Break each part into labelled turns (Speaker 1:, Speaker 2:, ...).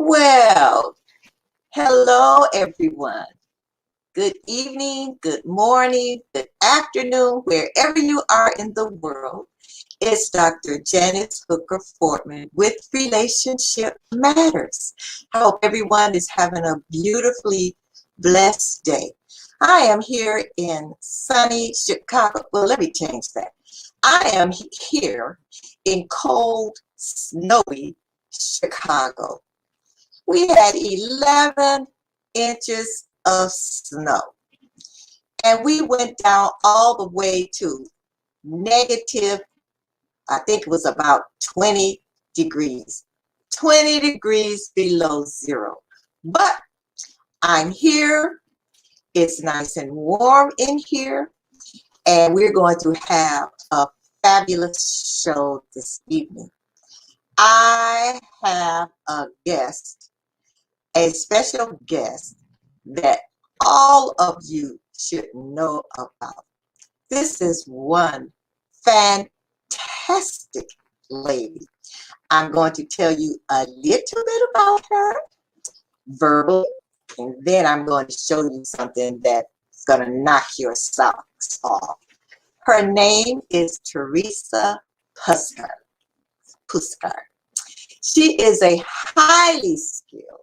Speaker 1: Well, hello everyone. Good evening, good morning, good afternoon, wherever you are in the world. It's Dr. Janice Hooker Fortman with Relationship Matters. I hope everyone is having a beautifully blessed day. I am here in sunny Chicago. Well, let me change that. I am here in cold, snowy Chicago. We had 11 inches of snow, and we went down all the way to negative, I think it was about 20 degrees, 20 degrees below zero. But I'm here. It's nice and warm in here, and we're going to have a fabulous show this evening. I have a guest, a special guest that all of you should know about. This is one fantastic lady. I'm going to tell you a little bit about her verbally, and then I'm going to show you something that's going to knock your socks off. Her name is Teresa Puskar. She is a highly skilled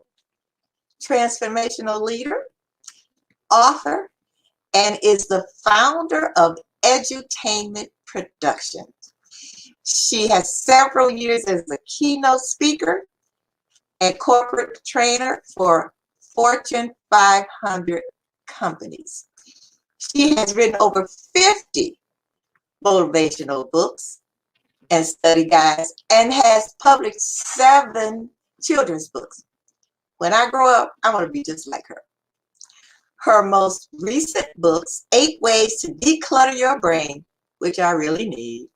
Speaker 1: transformational leader, author, and is the founder of Edutainment Productions. She has several years as a keynote speaker and corporate trainer for Fortune 500 companies. She has written over 50 motivational books and study guides and has published 7 children's books. When I grow up, I want to be just like her. Her most recent books, 8 Ways to Declutter Your Brain, which I really need,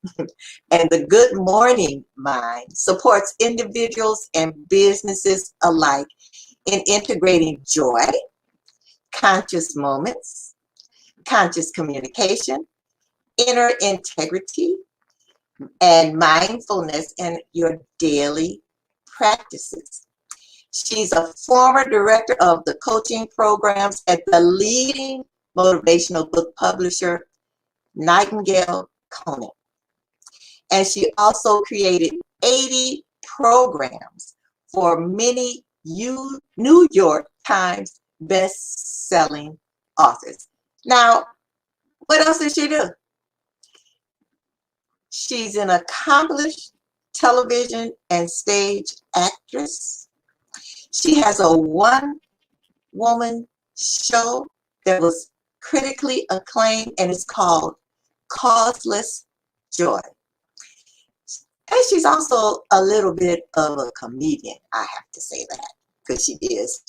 Speaker 1: and The Good Morning Mind, supports individuals and businesses alike in integrating joy, conscious moments, conscious communication, inner integrity, and mindfulness in your daily practices. She's a former director of the coaching programs at the leading motivational book publisher, Nightingale Conant. And she also created 80 programs for many New York Times best-selling authors. Now, what else does she do? She's an accomplished television and stage actress. She has a one-woman show that was critically acclaimed, and it's called Causeless Joy. And she's also a little bit of a comedian, I have to say that, because she is.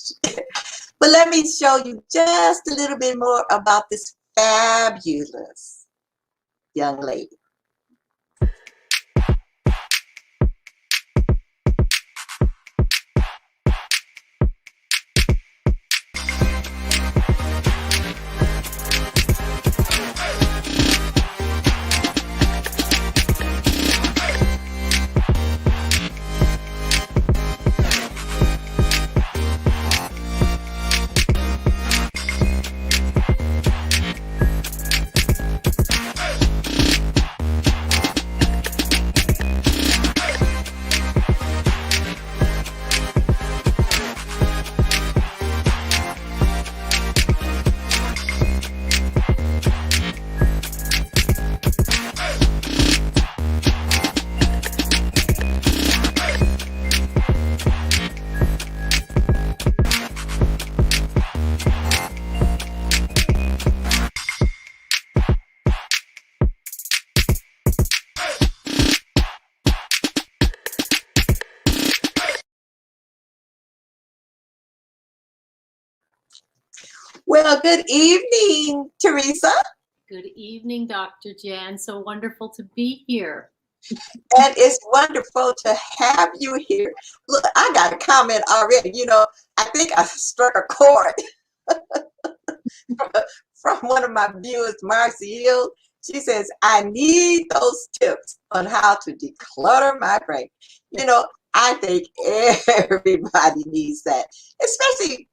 Speaker 1: But let me show you just a little bit more about this fabulous young lady. Well, good evening, Teresa.
Speaker 2: Good evening, Dr. Jan. So wonderful to be here.
Speaker 1: And it's wonderful to have you here. Look, I got a comment already. You know, I think I struck a chord from one of my viewers, Marcy Hill. She says, I need those tips on how to declutter my brain. You know, I think everybody needs that, especially,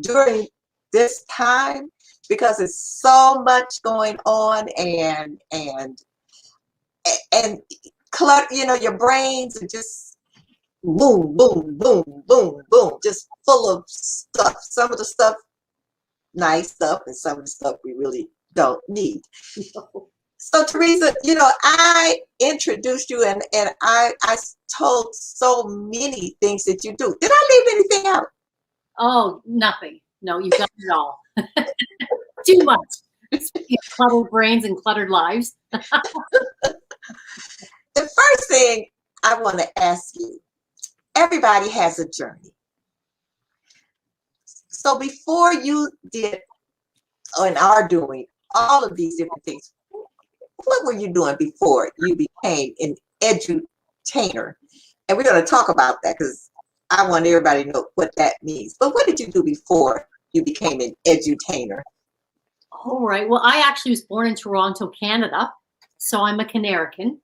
Speaker 1: during this time, because there's so much going on and clutter, your brains are just boom, boom, boom, boom, boom, just full of stuff. Some of the stuff, nice stuff, and some of the stuff we really don't need. So Teresa, I introduced you and I told so many things that you do. Did I leave anything out?
Speaker 2: Oh, nothing. No, you got it all. Too much. Cluttered brains and cluttered lives.
Speaker 1: The first thing I want to ask you, everybody has a journey. So before you did and are doing all of these different things, what were you doing before you became an edutainer? And we're going to talk about that because I want everybody to know what that means. But what did you do before you became an edutainer?
Speaker 2: All right. Well, I actually was born in Toronto, Canada. So I'm a Canarican.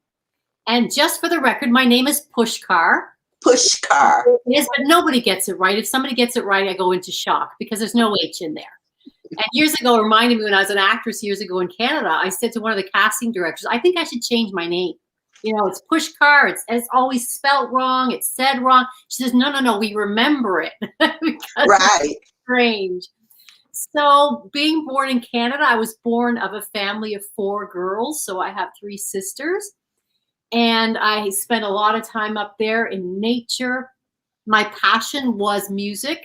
Speaker 2: And just for the record, my name is Pushkar.
Speaker 1: Pushkar.
Speaker 2: Yes, but nobody gets it right. If somebody gets it right, I go into shock because there's no H in there. And years ago, it reminded me when I was an actress years ago in Canada, I said to one of the casting directors, I think I should change my name. It's Pushkar. It's always spelt wrong. It's said wrong. She says, no, we remember it.
Speaker 1: Right.
Speaker 2: It's strange. So being born in Canada, I was born of a family of 4 girls. So I have 3 sisters. And I spent a lot of time up there in nature. My passion was music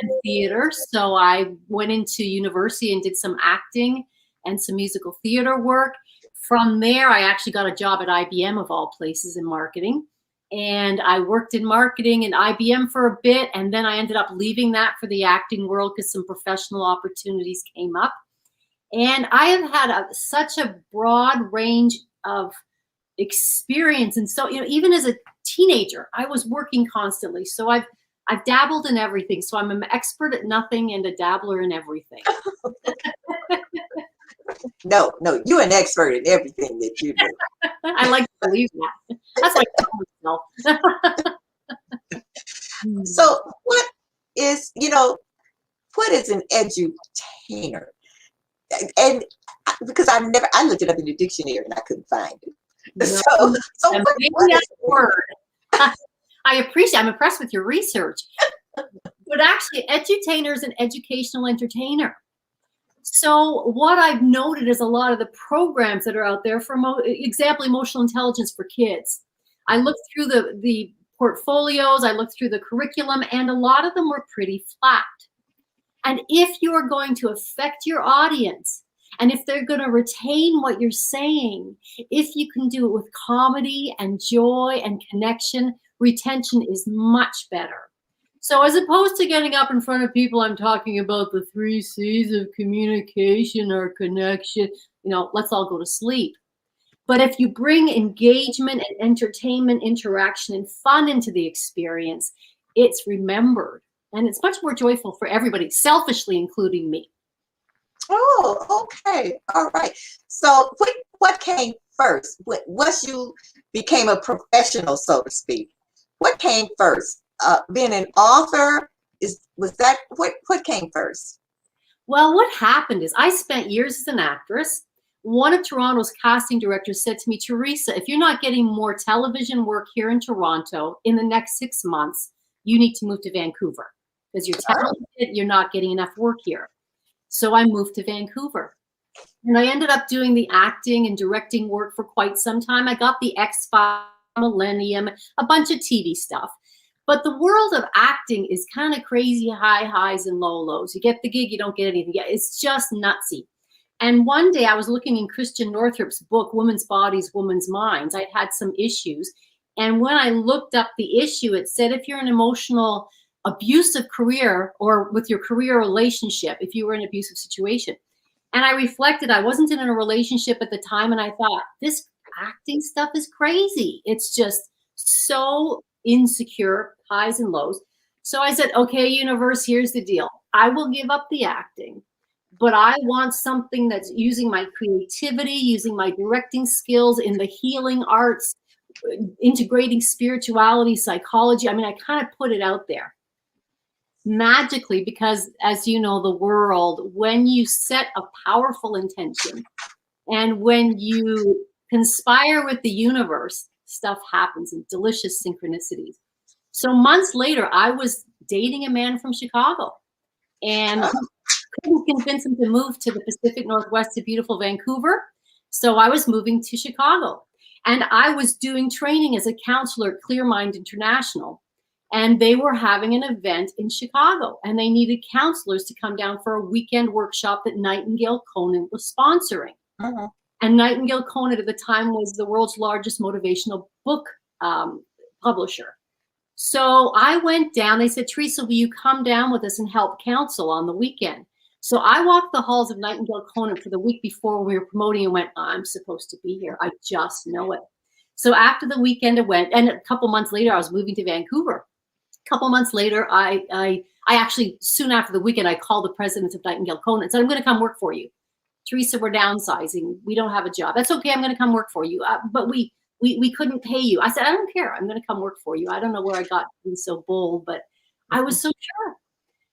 Speaker 2: and theater. So I went into university and did some acting and some musical theater work. From there, I actually got a job at IBM of all places in marketing. And I worked in marketing and IBM for a bit. And then I ended up leaving that for the acting world because some professional opportunities came up. And I have had such a broad range of experience. And so, even as a teenager, I was working constantly. So I've dabbled in everything. So I'm an expert at nothing and a dabbler in everything.
Speaker 1: No, you're an expert in everything that you do.
Speaker 2: I like to believe that. That's like myself.
Speaker 1: So what is an edutainer? And because I looked it up in the dictionary and I couldn't find it.
Speaker 2: No,
Speaker 1: So what is
Speaker 2: word? I'm impressed with your research. But actually, edutainer is an educational entertainer. So what I've noted is a lot of the programs that are out there, for example, emotional intelligence for kids. I looked through the portfolios, I looked through the curriculum, and a lot of them were pretty flat. And if you are going to affect your audience, and if they're going to retain what you're saying, if you can do it with comedy and joy and connection, retention is much better. So as opposed to getting up in front of people, I'm talking about the 3 C's of communication or connection, let's all go to sleep. But if you bring engagement and entertainment, interaction, and fun into the experience, it's remembered. And it's much more joyful for everybody, selfishly including me.
Speaker 1: Oh, okay. All right. So what came first? Once you became a professional, so to speak, what came first? Being an author, what came first?
Speaker 2: Well, what happened is I spent years as an actress. One of Toronto's casting directors said to me, Teresa, if you're not getting more television work here in Toronto in the next 6 months, you need to move to Vancouver because you're talented, you're not getting enough work here. So I moved to Vancouver. And I ended up doing the acting and directing work for quite some time. I got the X-Files, Millennium, a bunch of TV stuff. But the world of acting is kind of crazy, high highs and low lows. You get the gig, you don't get anything. It's just nutsy. And one day I was looking in Christian Northrup's book, Women's Bodies, Women's Minds. I'd had some issues. And when I looked up the issue, it said if you're in an emotional abusive career or with your career relationship, if you were in an abusive situation. And I reflected, I wasn't in a relationship at the time. And I thought, this acting stuff is crazy. It's just so insecure, highs and lows. So I said, okay, universe, here's the deal. I will give up the acting, but I want something that's using my creativity, using my directing skills in the healing arts, integrating spirituality, psychology. I mean, I kind of put it out there magically because, as you know, the world, when you set a powerful intention and when you conspire with the universe, stuff happens in delicious synchronicities. So months later, I was dating a man from Chicago and couldn't convince him to move to the Pacific Northwest to beautiful Vancouver. So I was moving to Chicago. And I was doing training as a counselor at Clear Mind International. And they were having an event in Chicago. And they needed counselors to come down for a weekend workshop that Nightingale Conant was sponsoring.
Speaker 1: Uh-huh.
Speaker 2: And Nightingale Conant at the time was the world's largest motivational book publisher. So I went down. They said, Teresa, will you come down with us and help counsel on the weekend? So I walked the halls of Nightingale Conant for the week before we were promoting and went, I'm supposed to be here. I just know it. So after the weekend, I went, and a couple months later, I was moving to Vancouver. A couple months later, I actually, soon after the weekend, I called the president of Nightingale Conant and said, I'm going to come work for you. Teresa, we're downsizing. We don't have a job. That's okay. I'm going to come work for you. But we couldn't pay you. I said, I don't care. I'm going to come work for you. I don't know where I got to be so bold, but I was so sure.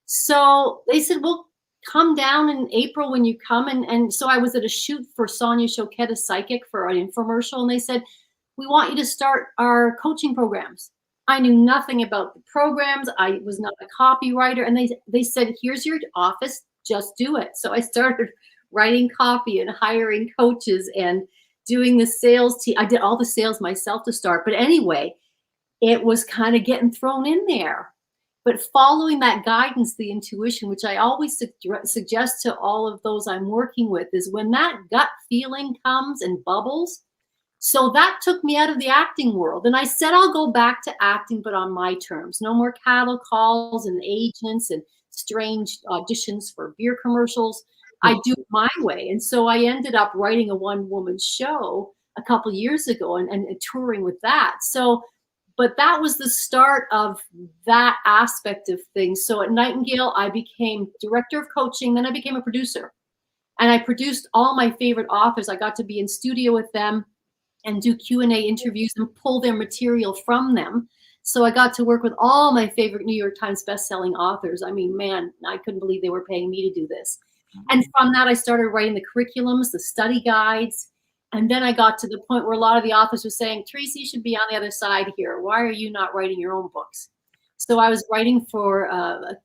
Speaker 2: So they said, well, come down in April when you come. And so I was at a shoot for Sonia Choquette, a psychic, for an infomercial. And they said, we want you to start our coaching programs. I knew nothing about the programs. I was not a copywriter. And they said, here's your office. Just do it. So I started writing copy and hiring coaches and doing the sales team. I did all the sales myself to start. But anyway, it was kind of getting thrown in there. But following that guidance, the intuition, which I always suggest to all of those I'm working with, is when that gut feeling comes and bubbles. So that took me out of the acting world. And I said, I'll go back to acting, but on my terms. No more cattle calls and agents and strange auditions for beer commercials. I do it my way. And so I ended up writing a one-woman show a couple years ago and touring with that. So, but that was the start of that aspect of things. So at Nightingale, I became director of coaching. Then I became a producer. And I produced all my favorite authors. I got to be in studio with them and do Q&A interviews and pull their material from them. So I got to work with all my favorite New York Times bestselling authors. I mean, man, I couldn't believe they were paying me to do this. And from that, I started writing the curriculums, the study guides. And then I got to the point where a lot of the authors were saying, Teresa, you should be on the other side here. Why are you not writing your own books? So I was writing for a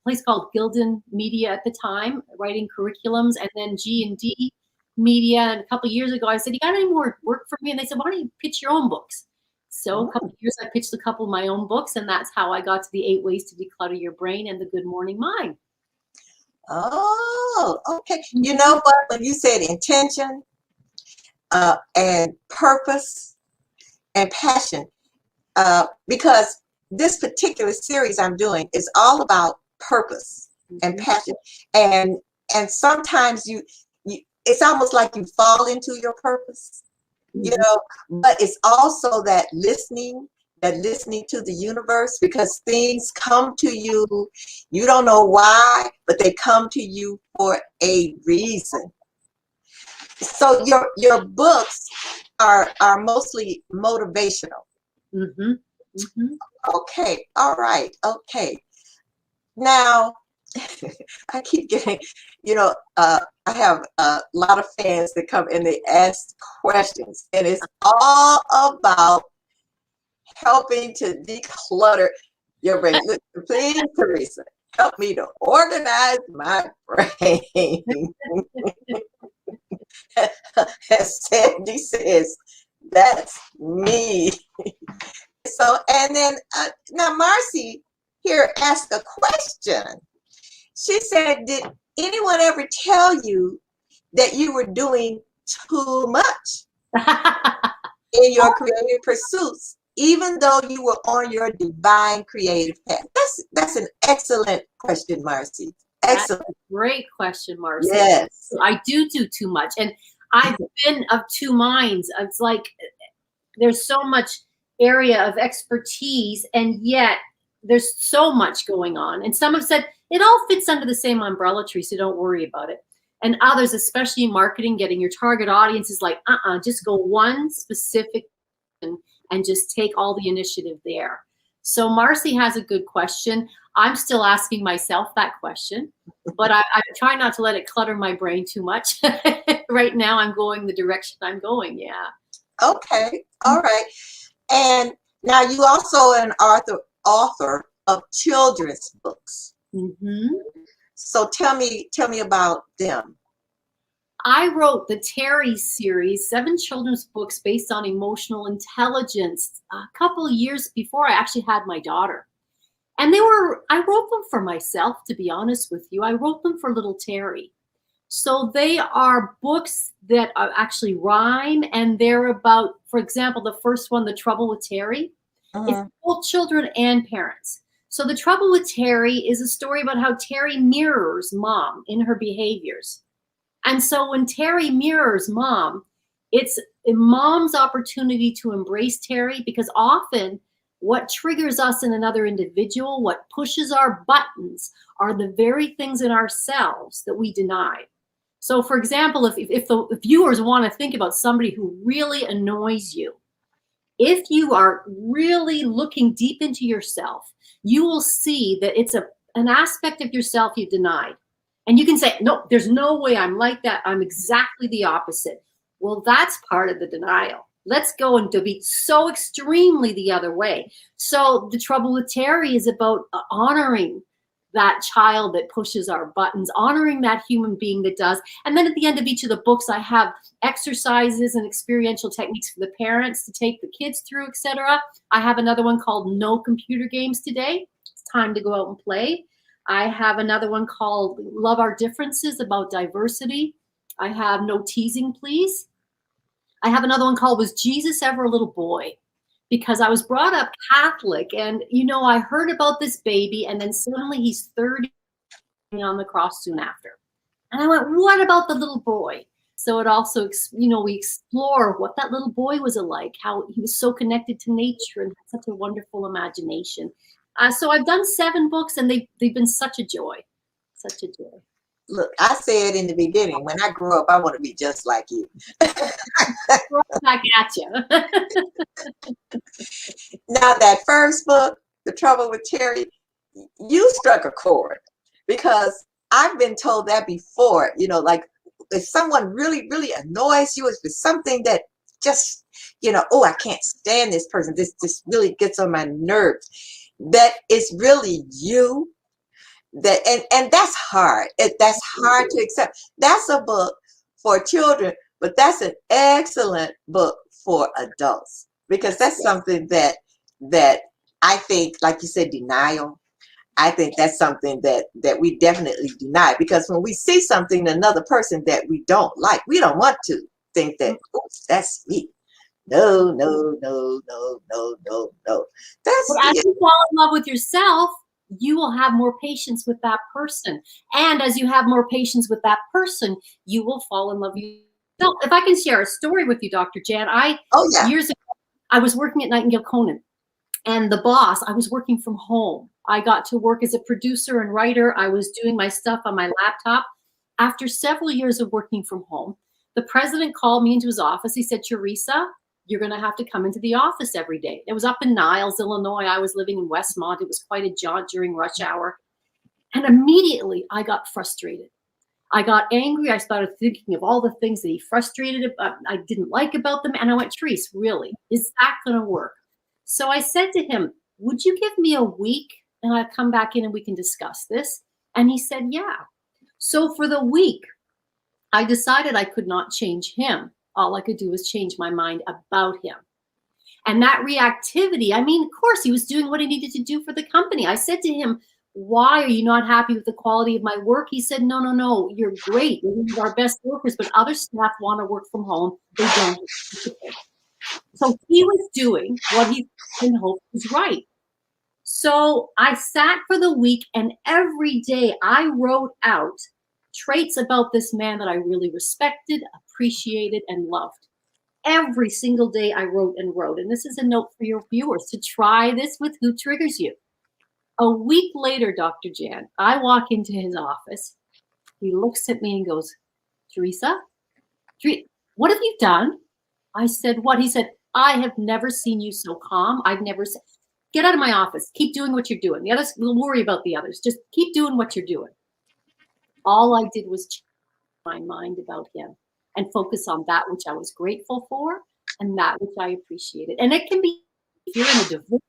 Speaker 2: place called Gildan Media at the time, writing curriculums, and then G&D Media. And a couple of years ago, I said, you got any more work for me? And they said, why don't you pitch your own books? So a couple of years, I pitched a couple of my own books, and that's how I got to the 8 Ways to Declutter Your Brain and the Good Morning Mind.
Speaker 1: Oh, okay. You know what? When you said intention and purpose and passion, because this particular series I'm doing is all about purpose and passion, and sometimes you it's almost like you fall into your purpose, you know. But it's also that listening to the universe, because things come to you, you don't know why, but they come to you for a reason. So your books are mostly motivational. Okay, all right, okay. Now I keep getting, I have a lot of fans that come and they ask questions, and it's all about helping to declutter your brain. Look, please, Teresa, help me to organize my brain. As Sandy says, that's me. So, and then now Marcy here asked a question. She said, did anyone ever tell you that you were doing too much in your creative pursuits, even though you were on your divine creative path? That's an excellent question, Marcy. Excellent.
Speaker 2: That's a great question, Marcy.
Speaker 1: Yes.
Speaker 2: I do too much. And I've been of two minds. It's like there's so much area of expertise, and yet there's so much going on. And some have said, it all fits under the same umbrella tree, so don't worry about it. And others, especially in marketing, getting your target audience is like, just go one specific and and just take all the initiative there. So Marcy has a good question. I'm still asking myself that question, but I try not to let it clutter my brain too much. Right now, I'm going the direction I'm going. Yeah.
Speaker 1: Okay. All right. And now you also an author of children's books.
Speaker 2: Mm-hmm.
Speaker 1: So tell me about them.
Speaker 2: I wrote the Terry series, 7 children's books based on emotional intelligence, a couple of years before I actually had my daughter. And I wrote them for myself, to be honest with you. I wrote them for little Terry. So they are books that are actually rhyme, and they're about, for example, the first one, The Trouble with Terry, is both children and parents. So The Trouble with Terry is a story about how Terry mirrors mom in her behaviors. And so when Terry mirrors mom, it's mom's opportunity to embrace Terry, because often what triggers us in another individual, what pushes our buttons, are the very things in ourselves that we deny. So for example, if the viewers want to think about somebody who really annoys you, if you are really looking deep into yourself, you will see that it's an aspect of yourself you denied. And you can say, no, there's no way I'm like that. I'm exactly the opposite. Well, that's part of the denial. Let's go and to be so extremely the other way. So The Trouble with Terry is about honoring that child that pushes our buttons, honoring that human being that does. And then at the end of each of the books, I have exercises and experiential techniques for the parents to take the kids through, etc. I have another one called No Computer Games Today. It's time to go out and play. I have another one called Love Our Differences, about diversity. I have No Teasing, Please. I have another one called Was Jesus Ever a Little Boy? Because I was brought up Catholic, and I heard about this baby, and then suddenly he's 30 on the cross soon after. And I went, what about the little boy? So it also, we explore what that little boy was like, how he was so connected to nature and had such a wonderful imagination. So I've done 7 books, and they've been such a joy, such a joy.
Speaker 1: Look, I said in the beginning, when I grow up, I want to be just like you.
Speaker 2: Back at you.
Speaker 1: Now that first book, The Trouble with Terry, you struck a chord, because I've been told that before, like if someone really, really annoys you, if it's something that just, oh, I can't stand this person, this really gets on my nerves, that it's really you. That and that's hard. That's hard to accept. That's a book for children, but that's an excellent book for adults, because that's something that I think, like you said, denial. I think that's something that we definitely deny, because when we see something in another person that we don't like, we don't want to think that, oops, that's me. No. That's
Speaker 2: but as you fall in love with yourself, you will have more patience with that person. And as you have more patience with that person, you will fall in love with yourself. If I can share a story with you, Dr. Jan, years ago, I was working at Nightingale Conant, and the boss, I was working from home. I got to work as a producer and writer. I was doing my stuff on my laptop. After several years of working from home, the president called me into his office. He said, Teresa, you're going to have to come into the office every day. It was up in Niles, Illinois. I was living in Westmont. It was quite a jaunt during rush hour. And immediately I got frustrated. I got angry. I started thinking of all the things that he frustrated, I didn't like about them. And I went, Therese, really, is that going to work? So I said to him, would you give me a week and I'll come back in and we can discuss this? And he said, yeah. So for the week, I decided I could not change him. All I could do was change my mind about him. And that reactivity, of course, he was doing what he needed to do for the company. I said to him, why are you not happy with the quality of my work? He said, no, you're great. You're our best workers, but other staff want to work from home. They don't. So he was doing what he hoped was right. So I sat for the week, and every day I wrote out traits about this man that I really respected, appreciated, and loved. Every single day I wrote and wrote. And this is a note for your viewers to try this with Who Triggers You. A week later, Dr. Jan, I walk into his office. He looks at me and goes, Teresa, what have you done? I said, what? He said, I have never seen you so calm. I've never said, get out of my office. Keep doing what you're doing. The others, we'll worry about the others. Just keep doing what you're doing. All I did was change my mind about him and focus on that which I was grateful for and that which I appreciated. And it can be, if you're in a divorce,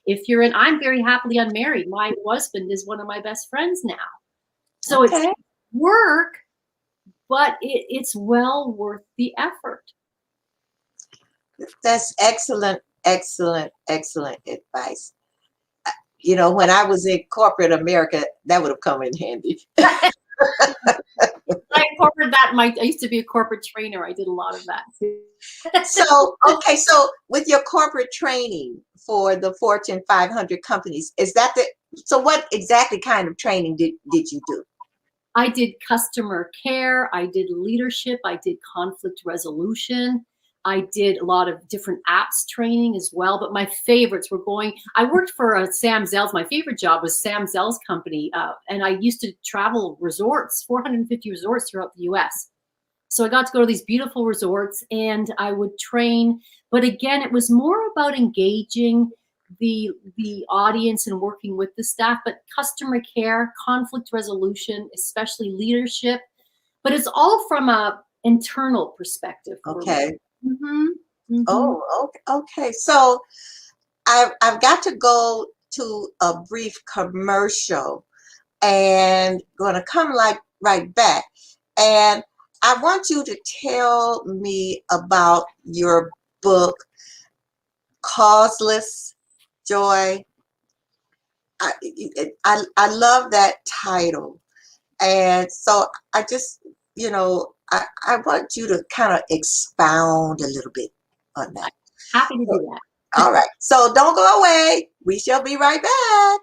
Speaker 2: if you're in, I'm very happily unmarried. My husband is one of my best friends now. So
Speaker 1: Okay.
Speaker 2: it's work, but it's well worth the effort.
Speaker 1: That's excellent, excellent, excellent advice. You know, when I was in corporate America, that would have come in handy.
Speaker 2: I incorporated that in I used to be a corporate trainer. I did a lot of that.
Speaker 1: So, okay, so with your corporate training for the Fortune 500 companies, is that so what exactly kind of training did you do?
Speaker 2: I did customer care. I did leadership. I did conflict resolution. I did a lot of different apps training as well. But my favorites were I worked for Sam Zell's. My favorite job was Sam Zell's company. And I used to travel resorts, 450 resorts throughout the US. So I got to go to these beautiful resorts and I would train. But again, it was more about engaging the audience and working with the staff, but customer care, conflict resolution, especially leadership. But it's all from a internal perspective.
Speaker 1: Okay.
Speaker 2: Mm-hmm. Mm-hmm.
Speaker 1: Oh, okay. So I've got to go to a brief commercial and going to come right back. And I want you to tell me about your book, Causeless Joy. I love that title. And so I just, I want you to kind of expound a little bit on that.
Speaker 2: Happy to do that.
Speaker 1: All right. So don't go away. We shall be right back.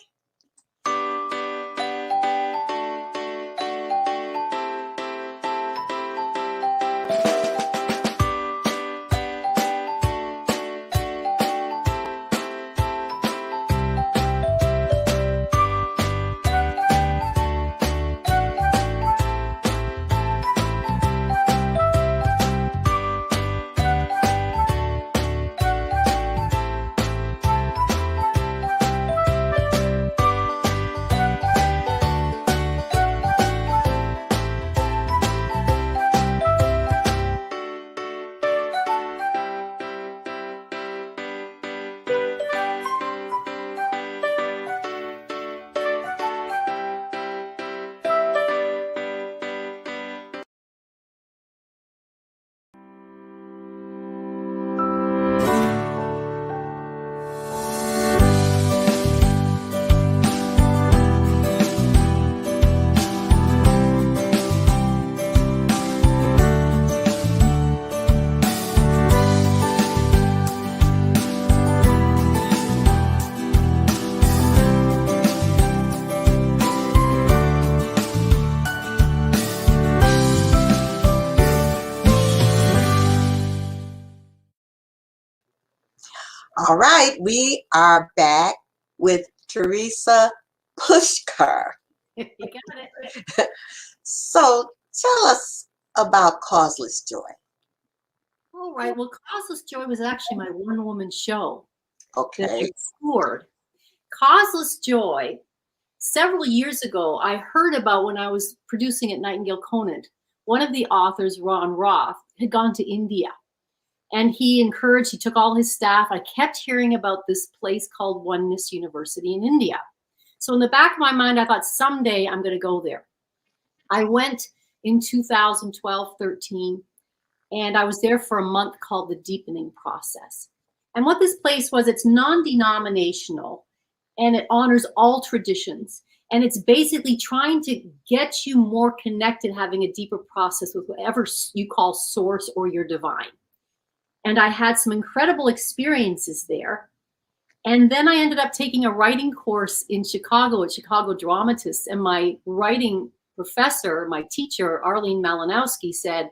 Speaker 1: All right, we are back with Teresa Pushkar.
Speaker 2: You got it.
Speaker 1: So tell us about Causeless Joy.
Speaker 2: All right. Well, Causeless Joy was actually my one-woman show.
Speaker 1: Okay.
Speaker 2: That I toured. Causeless Joy, several years ago, I heard about when I was producing at Nightingale Conant. One of the authors, Ron Roth, had gone to India. And he took all his staff. I kept hearing about this place called Oneness University in India. So in the back of my mind, I thought someday I'm going to go there. I went in 2012, 13, and I was there for a month called the Deepening Process. And what this place was, it's non-denominational and it honors all traditions. And it's basically trying to get you more connected, having a deeper process with whatever you call source or your divine. And I had some incredible experiences there. And then I ended up taking a writing course in Chicago at Chicago Dramatists. And my writing professor, my teacher, Arlene Malinowski, said,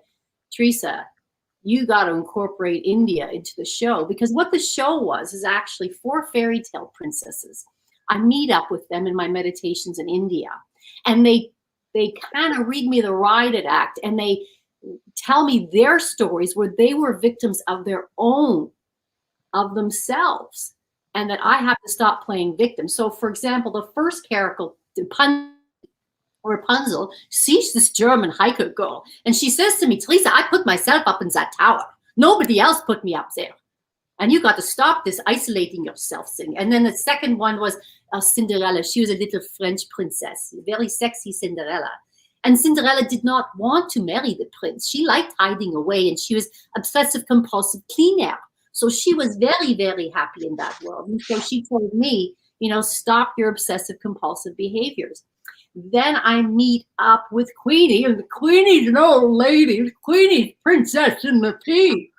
Speaker 2: Teresa, you got to incorporate India into the show. Because what the show was is actually 4 fairy tale princesses. I meet up with them in my meditations in India. And they kind of read me the riot act and they tell me their stories where they were victims of their own of themselves, and that I have to stop playing victim. So, for example, the first character, Rapunzel, she's this German hiker girl, and she says to me, Teresa, I put myself up in that tower. Nobody else put me up there. And you got to stop this isolating yourself thing. And then the second one was Cinderella. She was a little French princess, very sexy Cinderella. And Cinderella did not want to marry the prince. She liked hiding away, and she was obsessive compulsive cleaner. So she was very, very happy in that world. And so she told me, stop your obsessive compulsive behaviors. Then I meet up with Queenie, and Queenie's an old lady. Queenie's princess in the pea.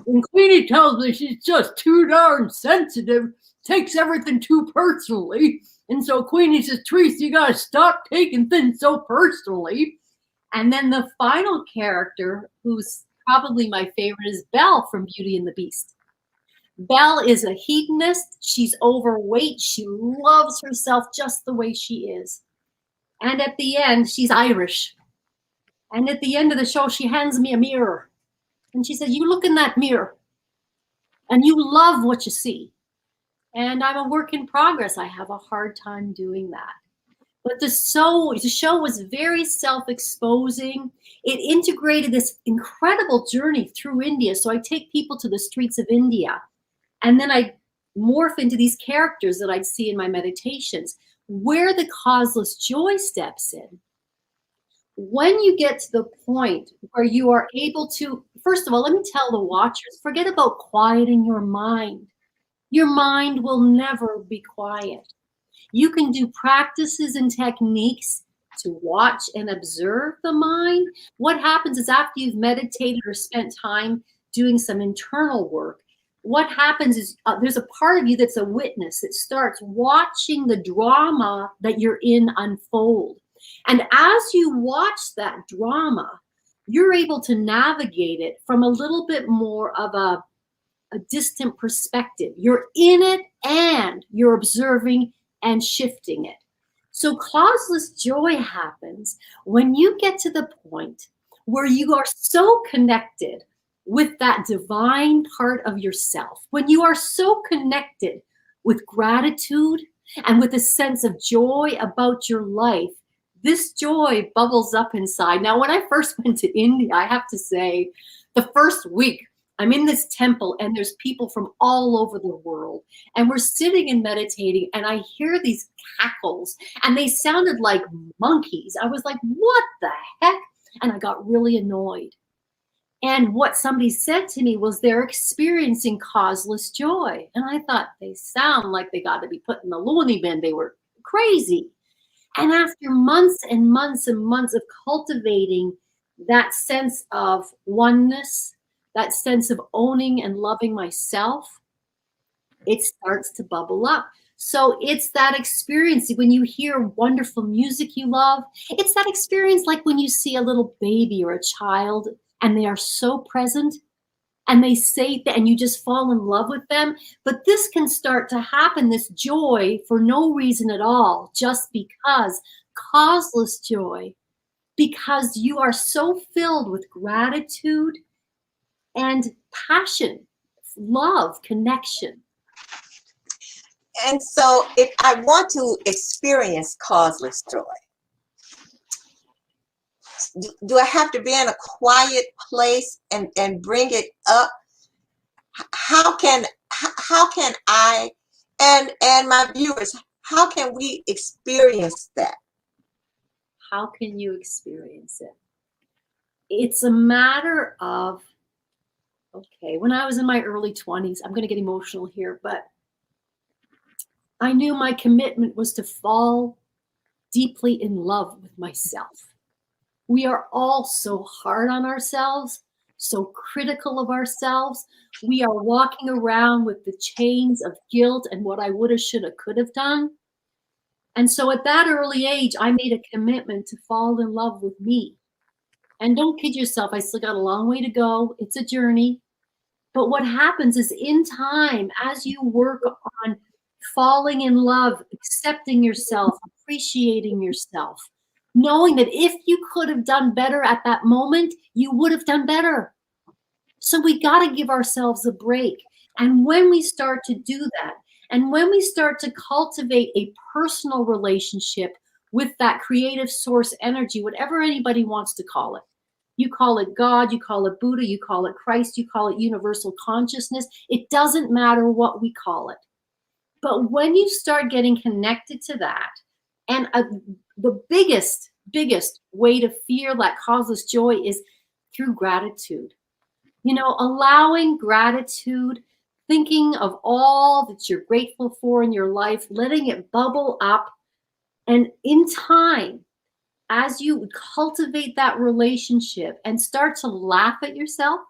Speaker 2: And Queenie tells me she's just too darn sensitive, takes everything too personally. And so Queenie says, Teresa, you gotta stop taking things so personally. And then the final character, who's probably my favorite, is Belle from Beauty and the Beast. Belle is a hedonist. She's overweight. She loves herself just the way she is. And at the end, she's Irish. And at the end of the show, she hands me a mirror. And she says, you look in that mirror and you love what you see. And I'm a work in progress. I have a hard time doing that. But the show was very self-exposing. It integrated this incredible journey through India. So I take people to the streets of India, and then I morph into these characters that I'd see in my meditations, where the causeless joy steps in. When you get to the point where you are able to, first of all, let me tell the watchers, forget about quieting your mind. Your mind will never be quiet. You can do practices and techniques to watch and observe the mind. What happens is after you've meditated or spent time doing some internal work, what happens is there's a part of you that's a witness that starts watching the drama that you're in unfold. And as you watch that drama, you're able to navigate it from a little bit more of a distant perspective. You're in it and you're observing and shifting it. So causeless joy happens when you get to the point where you are so connected with that divine part of yourself, when you are so connected with gratitude and with a sense of joy about your life, this joy bubbles up inside. Now, when I first went to India, I have to say, the first week, I'm in this temple and there's people from all over the world, and we're sitting and meditating, and I hear these cackles and they sounded like monkeys. I was like, what the heck? And I got really annoyed. And what somebody said to me was they're experiencing causeless joy. And I thought, they sound like they got to be put in the loony bin. They were crazy. And after months and months and months of cultivating that sense of oneness, that sense of owning and loving myself, it starts to bubble up. So it's that experience when you hear wonderful music you love. It's that experience like when you see a little baby or a child and they are so present and they say that, and you just fall in love with them. But this can start to happen, this joy, for no reason at all, just because, causeless joy, because you are so filled with gratitude and passion, love, connection.
Speaker 1: And so if I want to experience causeless joy, do I have to be in a quiet place and bring it up? How can I and my viewers, how can we experience that?
Speaker 2: How can you experience it? It's a matter of, okay, when I was in my early 20s, I'm going to get emotional here, but I knew my commitment was to fall deeply in love with myself. We are all so hard on ourselves, so critical of ourselves. We are walking around with the chains of guilt and what I woulda, shoulda, could have done. And so at that early age, I made a commitment to fall in love with me. And don't kid yourself, I still got a long way to go. It's a journey. But what happens is in time, as you work on falling in love, accepting yourself, appreciating yourself, knowing that if you could have done better at that moment, you would have done better. So we got to give ourselves a break. And when we start to do that, and when we start to cultivate a personal relationship with that creative source energy, whatever anybody wants to call it, you call it God, you call it Buddha, you call it Christ, you call it universal consciousness, it doesn't matter what we call it. But when you start getting connected to that, and the biggest way to feel that causes joy is through gratitude. You know, allowing gratitude, thinking of all that you're grateful for in your life, letting it bubble up. And in time, as you cultivate that relationship and start to laugh at yourself,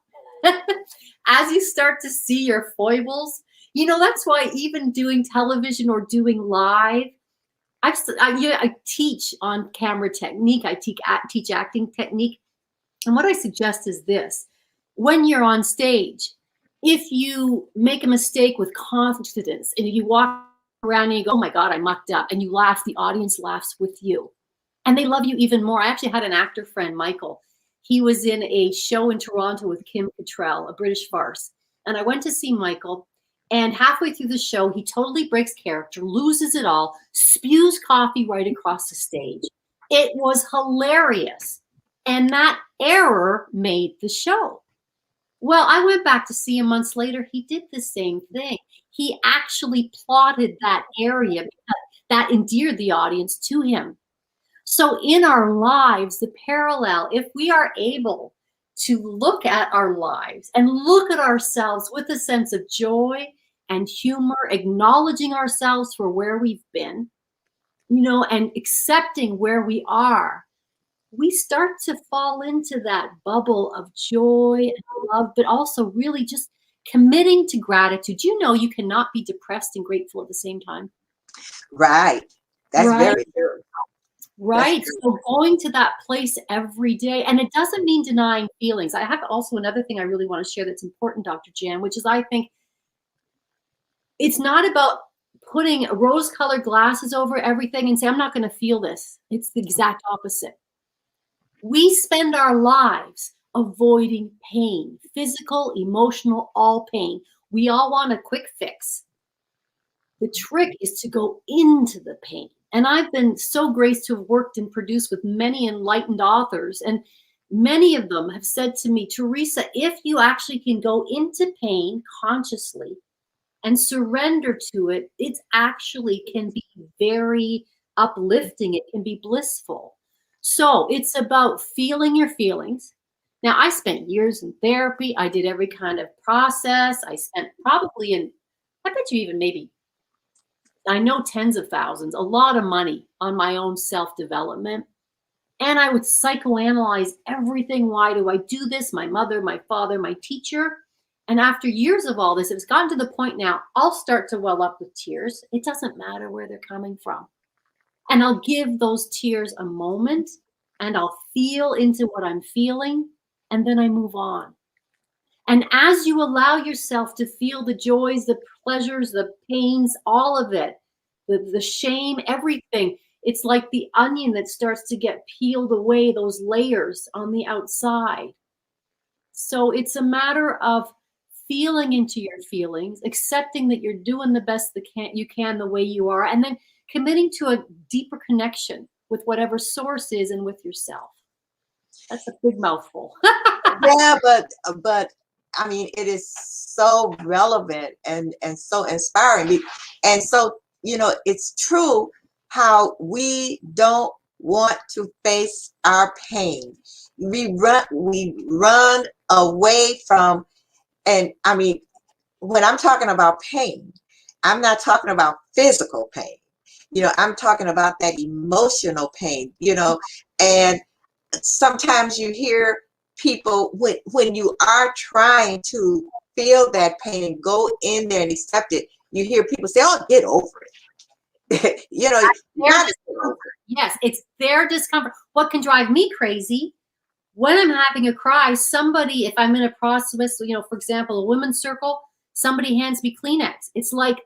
Speaker 2: as you start to see your foibles, you know, that's why even doing television or doing live, I teach on camera technique, I teach acting technique. And what I suggest is this: when you're on stage, if you make a mistake with confidence and you walk around and you go, oh my God, I mucked up, and you laugh, the audience laughs with you. And they love you even more. I actually had an actor friend, Michael. He was in a show in Toronto with Kim Cattrall, a British farce. And I went to see Michael. And halfway through the show, he totally breaks character, loses it all, spews coffee right across the stage. It was hilarious. And that error made the show. Well, I went back to see him months later. He did the same thing. He actually plotted that area that endeared the audience to him. So in our lives, the parallel, if we are able to look at our lives and look at ourselves with a sense of joy and humor, acknowledging ourselves for where we've been, you know, and accepting where we are, we start to fall into that bubble of joy and love, but also really just committing to gratitude. You know, you cannot be depressed and grateful at the same time.
Speaker 1: Right. That's
Speaker 2: Right.
Speaker 1: very true.
Speaker 2: Right.
Speaker 1: That's
Speaker 2: So going to that place every day, and it doesn't mean denying feelings. I have also another thing I really want to share that's important, Dr. Jan, which is I think it's not about putting rose-colored glasses over everything and say, I'm not going to feel this. It's the exact opposite. We spend our lives avoiding pain, physical, emotional, all pain. We all want a quick fix. The trick is to go into the pain. And I've been so graced to have worked and produced with many enlightened authors. And many of them have said to me, Teresa, if you actually can go into pain consciously and surrender to it, it actually can be very uplifting. It can be blissful. So it's about feeling your feelings. Now, I spent years in therapy. I did every kind of process. I spent probably I bet you even maybe, I know tens of thousands, a lot of money on my own self-development. And I would psychoanalyze everything. Why do I do this? My mother, my father, my teacher. And after years of all this, it's gotten to the point now, I'll start to well up with tears. It doesn't matter where they're coming from. And I'll give those tears a moment and I'll feel into what I'm feeling. And then I move on. And as you allow yourself to feel the joys, the pleasures, the pains, all of it, the shame, everything, it's like the onion that starts to get peeled away, those layers on the outside. So it's a matter of feeling into your feelings, accepting that you're doing the best that you can the way you are, and then committing to a deeper connection with whatever source is and with yourself. That's a big mouthful.
Speaker 1: Yeah, but I mean, it is so relevant and so inspiring. And so, you know, it's true how we don't want to face our pain. We run away from, and I mean, when I'm talking about pain, I'm not talking about physical pain. You know, I'm talking about that emotional pain, you know, and sometimes you hear people when you are trying to feel that pain and go in there and accept it, you hear people say, oh, get over it. You know, you gotta get over it.
Speaker 2: Yes, it's their discomfort. What can drive me crazy when I'm having a cry, somebody, if I'm in a process, you know, for example, a women's circle, somebody hands me Kleenex. It's like,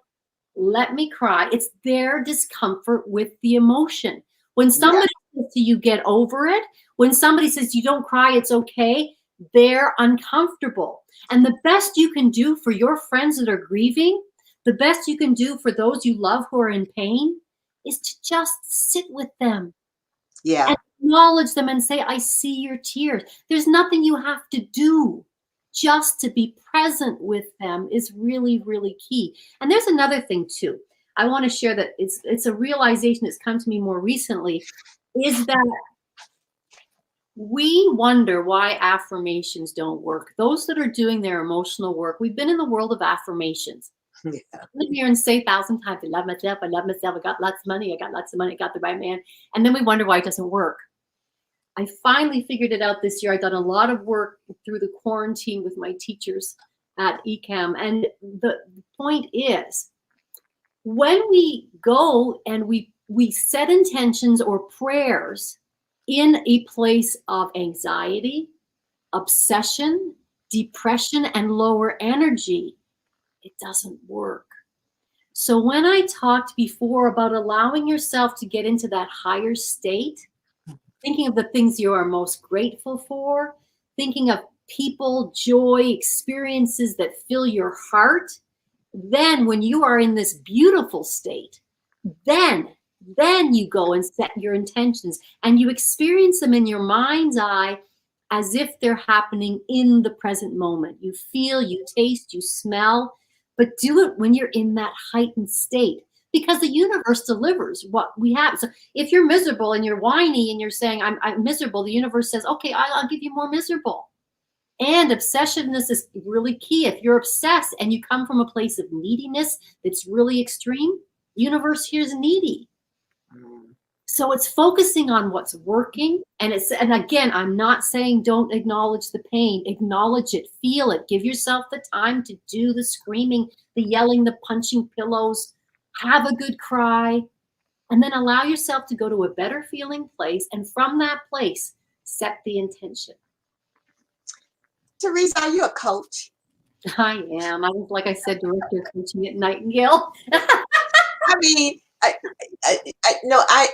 Speaker 2: let me cry. It's their discomfort with the emotion. When somebody says to you, get over it, when somebody says you don't cry, it's okay, they're uncomfortable. And the best you can do for your friends that are grieving, the best you can do for those you love who are in pain, is to just sit with them
Speaker 1: Yeah.
Speaker 2: and acknowledge them and say, I see your tears. There's nothing you have to do. Just to be present with them is really, really key. And there's another thing too. I want to share that it's a realization that's come to me more recently, is that we wonder why affirmations don't work. Those that are doing their emotional work, we've been in the world of affirmations.
Speaker 1: Yeah.
Speaker 2: Live here and say 1,000 times, I love myself, I got lots of money, I got lots of money, I got the right man. And then we wonder why it doesn't work. I finally figured it out this year. I've done a lot of work through the quarantine with my teachers at ECAM. And the point is, when we go and we set intentions or prayers in a place of anxiety, obsession, depression, and lower energy, it doesn't work. So when I talked before about allowing yourself to get into that higher state, thinking of the things you are most grateful for, thinking of people, joy, experiences that fill your heart, then when you are in this beautiful state, then you go and set your intentions and you experience them in your mind's eye as if they're happening in the present moment. You feel, you taste, you smell, but do it when you're in that heightened state, because the universe delivers what we have. So if you're miserable and you're whiny and you're saying, I'm miserable, the universe says, okay, I'll give you more miserable. And obsessiveness is really key. If you're obsessed and you come from a place of neediness that's really extreme, universe here's needy. So it's focusing on what's working. And again, I'm not saying don't acknowledge the pain. Acknowledge it, feel it, give yourself the time to do the screaming, the yelling, the punching pillows, have a good cry, and then allow yourself to go to a better feeling place. And from that place, set the intention.
Speaker 1: Teresa, are you a coach?
Speaker 2: I am. I was, like I said, director of coaching at Nightingale.
Speaker 1: I mean,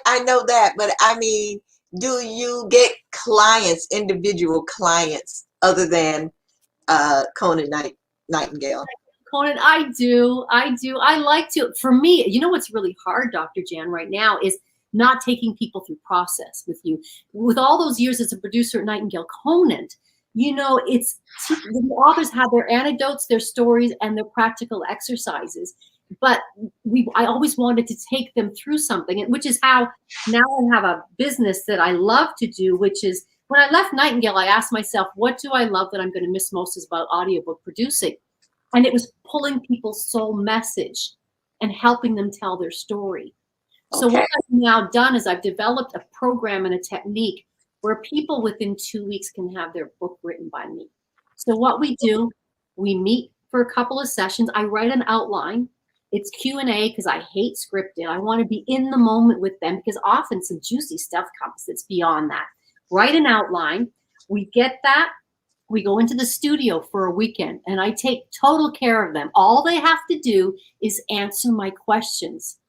Speaker 1: I know that, but I mean, do you get clients, individual clients, other than Conan Nightingale?
Speaker 2: Conan, I do. I like to. For me, you know what's really hard, Dr. Jan, right now is not taking people through process with you. With all those years as a producer at Nightingale, Conan, you know, the authors have their anecdotes, their stories, and their practical exercises. But I always wanted to take them through something, which is how now I have a business that I love to do, which is when I left Nightingale, I asked myself, what do I love that I'm going to miss most is about audiobook producing. And it was pulling people's soul message and helping them tell their story. So what I've now done is I've developed a program and a technique where people within 2 weeks can have their book written by me. So what we do, we meet for a couple of sessions. I write an outline. It's Q&A because I hate scripted. I want to be in the moment with them because often some juicy stuff comes that's beyond that. Write an outline. We get that. We go into the studio for a weekend and I take total care of them. All they have to do is answer my questions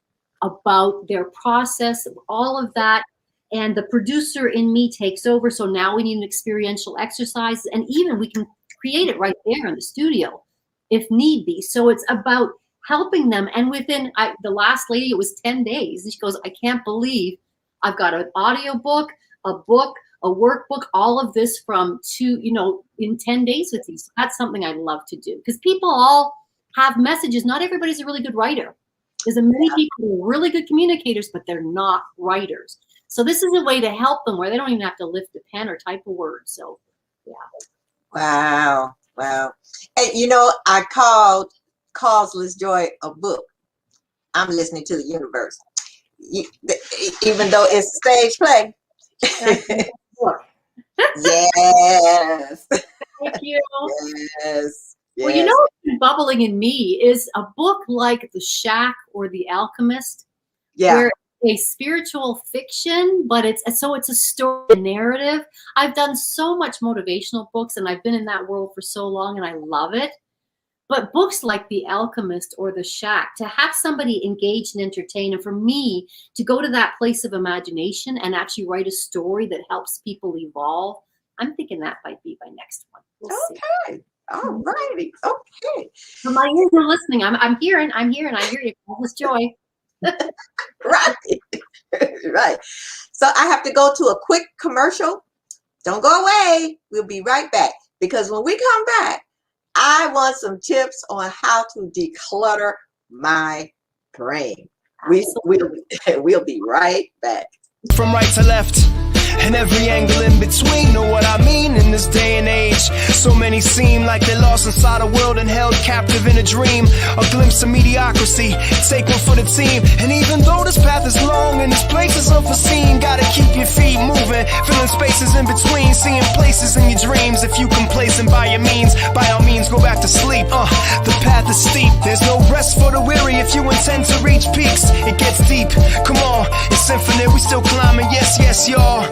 Speaker 2: about their process, all of that. And the producer in me takes over. So now we need an experiential exercise, and even we can create it right there in the studio if need be. So it's about helping them. And within the last lady, it was 10 days. And she goes, I can't believe I've got an audio book, a book, a workbook, all of this in 10 days with these. That's something I love to do because people all have messages. Not everybody's a really good writer. There's many people who are really good communicators, but they're not writers. So this is a way to help them where they don't even have to lift a pen or type a word. So, yeah.
Speaker 1: Wow. And you know, I called Causeless Joy a book. I'm listening to the universe. Even though it's a stage play. Yes.
Speaker 2: Thank you.
Speaker 1: Yes.
Speaker 2: Well, you know what's been bubbling in me is a book like The Shack or The Alchemist.
Speaker 1: Yeah.
Speaker 2: Where a spiritual fiction, but it's a story narrative. I've done so much motivational books and I've been in that world for so long and I love it. But books like The Alchemist or The Shack, to have somebody engaged and entertained, and for me to go to that place of imagination and actually write a story that helps people evolve, I'm thinking that might be my next one. We'll see.
Speaker 1: All righty. Okay.
Speaker 2: So my ears are listening. I'm hearing. I hear you. This joy.
Speaker 1: Right. Right. So I have to go to a quick commercial. Don't go away. We'll be right back. Because when we come back, I want some tips on how to declutter my brain. We'll be right back.
Speaker 3: From right to left, and every angle in between. Know what I mean? In this day and age, so many seem like they're lost inside a world and held captive in a dream. A glimpse of mediocrity, take one for the team. And even though this path is long and this place is unforeseen, gotta keep your feet moving, filling spaces in between, seeing places in your dreams. If you complacent by your means, by all means go back to sleep. The path is steep, there's no rest for the weary. If you intend to reach peaks, it gets deep. Come on, it's infinite, we still climbing. Yes, yes, y'all.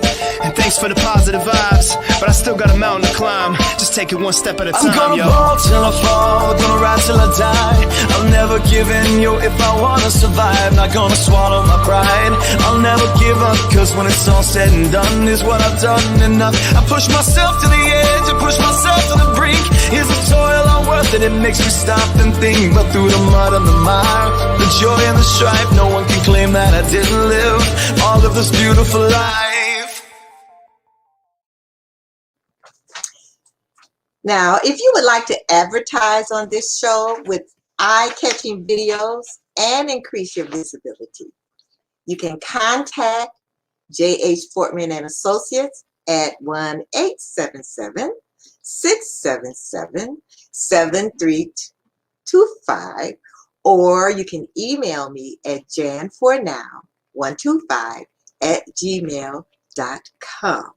Speaker 3: And thanks for the positive vibes, but I still got a mountain to climb. Just take it one step at a time,
Speaker 4: I'm gonna
Speaker 3: yo.
Speaker 4: ball till I fall, gonna ride till I die. I'll never give in, yo, if I wanna survive. Not gonna swallow my pride, I'll never give up. Cause when it's all said and done, is what I've done enough. I push myself to the edge, I push myself to the brink. Is the toil all worth it? It makes me stop and think. But through the mud and the mire, the joy and the strife, no one can claim that I didn't live all of this beautiful life.
Speaker 1: Now, if you would like to advertise on this show with eye-catching videos and increase your visibility, you can contact J.H. Fortman and Associates at 1-877-677-7325, or you can email me at janfornow125@gmail.com.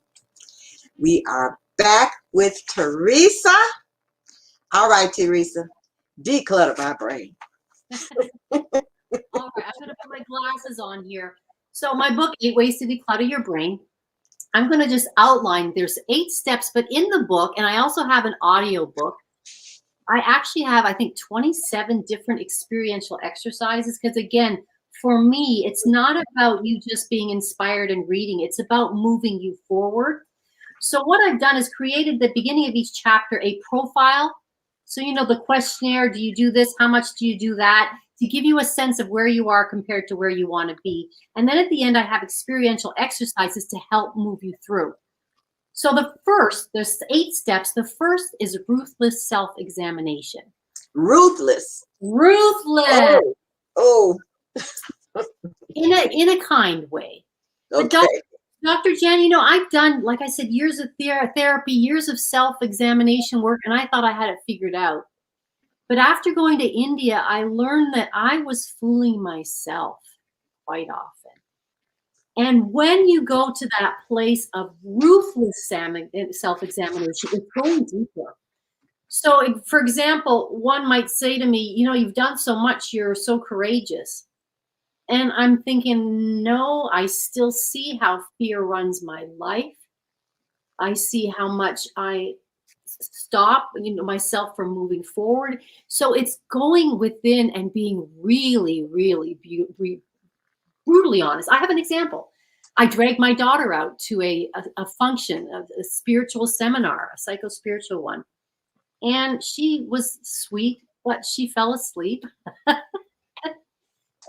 Speaker 1: We are back with Teresa. All right, Teresa, declutter my brain.
Speaker 2: All right, I'm gonna put my glasses on here. So my book, 8 Ways to Declutter Your Brain. I'm gonna just outline. There's 8 steps, but in the book, and I also have an audio book. I actually have, I think, 27 different experiential exercises. Because again, for me, it's not about you just being inspired and reading. It's about moving you forward. So what I've done is created the beginning of each chapter a profile. So, you know, the questionnaire, do you do this? How much do you do that? To give you a sense of where you are compared to where you want to be. And then at the end, I have experiential exercises to help move you through. So there's 8 steps. The first is ruthless self-examination.
Speaker 1: Ruthless.
Speaker 2: Ruthless.
Speaker 1: Oh.
Speaker 2: In a kind way.
Speaker 1: Okay.
Speaker 2: Dr. Jan, you know, I've done, like I said, years of therapy, years of self-examination work, and I thought I had it figured out. But after going to India, I learned that I was fooling myself quite often. And when you go to that place of ruthless self-examination, it's going deeper. So, for example, one might say to me, you know, you've done so much, you're so courageous. And I'm thinking, no, I still see how fear runs my life. I see how much I stop, you know, myself from moving forward. So it's going within and being really, really brutally honest. I have an example. I dragged my daughter out to a function, a spiritual seminar, a psycho-spiritual one. And she was sweet, but she fell asleep.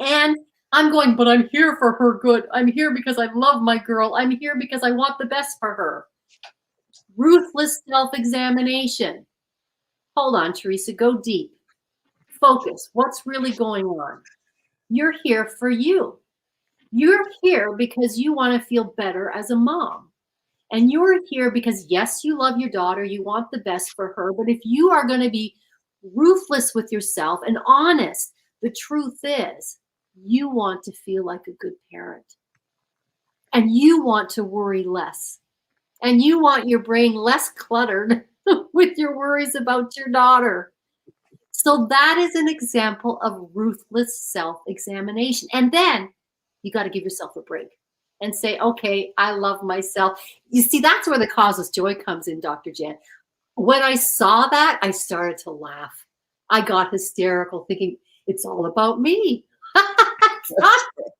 Speaker 2: And I'm going, but I'm here for her good. I'm here because I love my girl. I'm here because I want the best for her. Ruthless self-examination. Hold on, Teresa, go deep. Focus. What's really going on? You're here for you. You're here because you want to feel better as a mom. And you're here because, yes, you love your daughter. You want the best for her. But if you are going to be ruthless with yourself and honest, the truth is, you want to feel like a good parent. And you want to worry less. And you want your brain less cluttered with your worries about your daughter. So that is an example of ruthless self-examination. And then you got to give yourself a break and say, okay, I love myself. You see, that's where the causeless joy comes in, Dr. Jan. When I saw that, I started to laugh. I got hysterical thinking, it's all about me.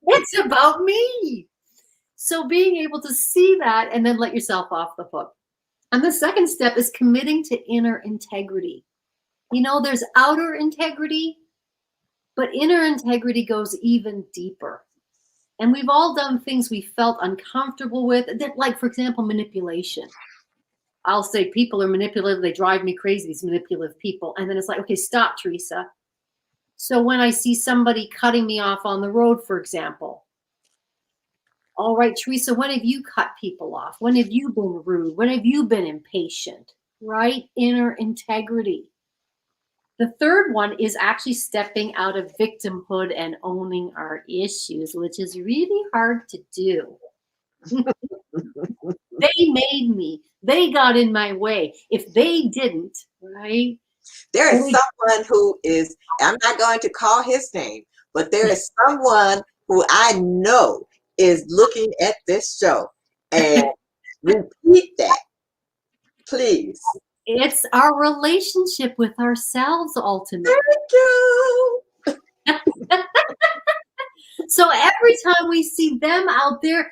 Speaker 2: It's about me. So being able to see that and then let yourself off the hook. And the second step is committing to inner integrity. You know, there's outer integrity, but inner integrity goes even deeper. And we've all done things we felt uncomfortable with, that, like, for example, manipulation. I'll say people are manipulative. They drive me crazy, these manipulative people. And then it's like, okay, stop, Teresa. So when I see somebody cutting me off on the road, for example, all right, Teresa, when have you cut people off? When have you been rude? When have you been impatient? Right? Inner integrity. The third one is actually stepping out of victimhood and owning our issues, which is really hard to do. They made me. They got in my way. If they didn't, right?
Speaker 1: There is someone who is, I'm not going to call his name, but there is someone who I know is looking at this show, and repeat that, please.
Speaker 2: It's our relationship with ourselves, ultimately.
Speaker 1: Thank you.
Speaker 2: So every time we see them out there,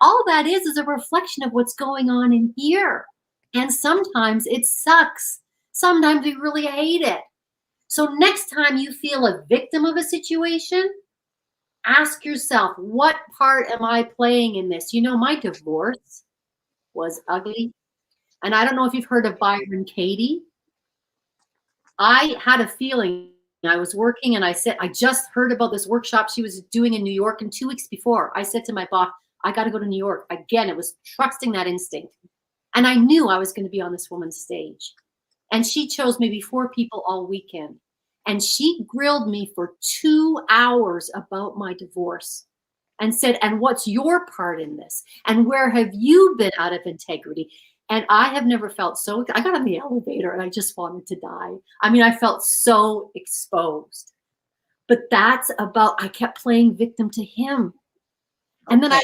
Speaker 2: all that is a reflection of what's going on in here. And sometimes it sucks. Sometimes we really hate it. So next time you feel a victim of a situation, ask yourself, what part am I playing in this? You know, my divorce was ugly. And I don't know if you've heard of Byron Katie. I had a feeling. I was working and I said, I just heard about this workshop she was doing in New York, and 2 weeks before I said to my boss, I got to go to New York. Again, it was trusting that instinct. And I knew I was going to be on this woman's stage. And she chose maybe 4 people all weekend. And she grilled me for 2 hours about my divorce and said, and what's your part in this? And where have you been out of integrity? And I have never felt so, I got on the elevator and I just wanted to die. I mean, I felt so exposed. But that's about, I kept playing victim to him. And then I